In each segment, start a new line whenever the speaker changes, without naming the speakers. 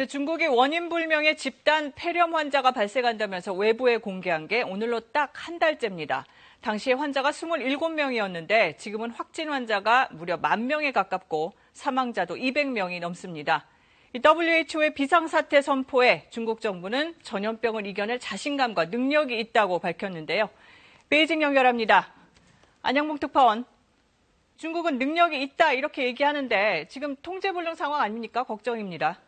근데 중국이 원인 불명의 집단 폐렴 환자가 발생한다면서 외부에 공개한 게 오늘로 딱 한 달째입니다. 당시에 환자가 27명이었는데 지금은 확진 환자가 무려 10,000명에 가깝고 사망자도 200명이 넘습니다. WHO의 비상사태 선포에 중국 정부는 전염병을 이겨낼 자신감과 능력이 있다고 밝혔는데요. 베이징 연결합니다. 안양봉 특파원, 중국은 능력이 있다 이렇게 얘기하는데 지금 통제불능 상황 아닙니까? 걱정입니다.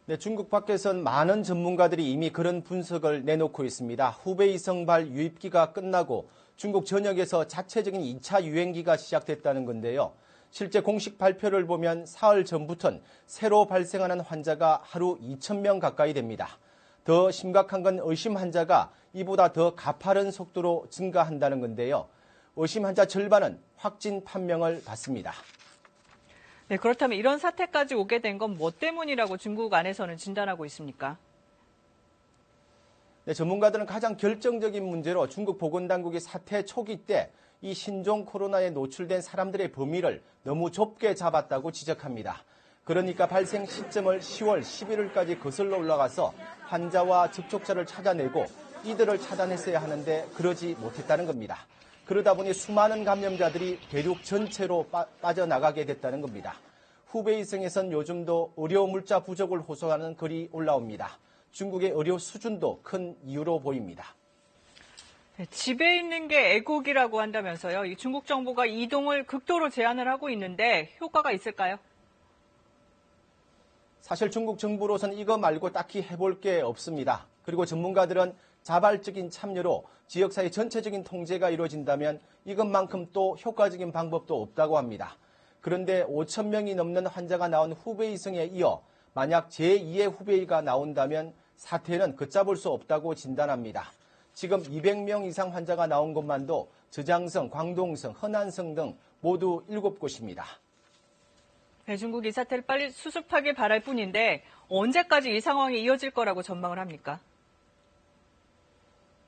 네, 중국 밖에선 많은 전문가들이 이미 그런 분석을 내놓고 있습니다. 후베이 성발 유입기가 끝나고 중국 전역에서 자체적인 2차 유행기가 시작됐다는 건데요. 실제 공식 발표를 보면 사흘 전부터는 새로 발생하는 환자가 하루 2,000명 가까이 됩니다. 더 심각한 건 의심 환자가 이보다 더 가파른 속도로 증가한다는 건데요. 의심 환자 절반은 확진 판명을 받습니다.
네, 그렇다면 이런 사태까지 오게 된 건 뭐 때문이라고 중국 안에서는 진단하고 있습니까?
네, 전문가들은 가장 결정적인 문제로 중국 보건당국이 사태 초기 때 이 신종 코로나에 노출된 사람들의 범위를 너무 좁게 잡았다고 지적합니다. 그러니까 발생 시점을 10월 11일까지 거슬러 올라가서 환자와 접촉자를 찾아내고 이들을 차단했어야 하는데 그러지 못했다는 겁니다. 그러다 보니 수많은 감염자들이 대륙 전체로 빠져나가게 됐다는 겁니다. 후베이성에선 요즘도 의료 물자 부족을 호소하는 글이 올라옵니다. 중국의 의료 수준도 큰 이유로 보입니다.
네, 집에 있는 게 애국이라고 한다면서요. 이 중국 정부가 이동을 극도로 제한을 하고 있는데 효과가 있을까요?
사실 중국 정부로서는 이거 말고 딱히 해볼 게 없습니다. 그리고 전문가들은 자발적인 참여로 지역사회 전체적인 통제가 이루어진다면 이것만큼 또 효과적인 방법도 없다고 합니다. 그런데 5,000명이 넘는 환자가 나온 후베이성에 이어 만약 제2의 후베이가 나온다면 사태는 걷잡을 수 없다고 진단합니다. 지금 200명 이상 환자가 나온 것만도 저장성, 광동성, 허난성 등 모두 7곳입니다.
네, 중국이 이 사태를 빨리 수습하길 바랄 뿐인데 언제까지 이 상황이 이어질 거라고 전망을 합니까?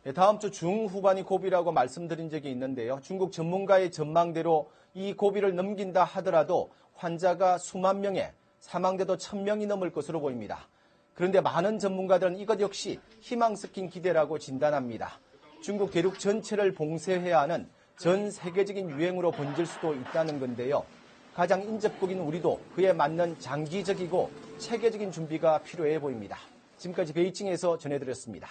네, 다음 주 중후반이 고비라고 말씀드린 적이 있는데요. 중국 전문가의 전망대로 이 고비를 넘긴다 하더라도 환자가 수만 명에 사망자도 1,000명이 넘을 것으로 보입니다. 그런데 많은 전문가들은 이것 역시 희망 섞인 기대라고 진단합니다. 중국 대륙 전체를 봉쇄해야 하는 전 세계적인 유행으로 번질 수도 있다는 건데요. 가장 인접국인 우리도 그에 맞는 장기적이고 체계적인 준비가 필요해 보입니다. 지금까지 베이징에서 전해드렸습니다.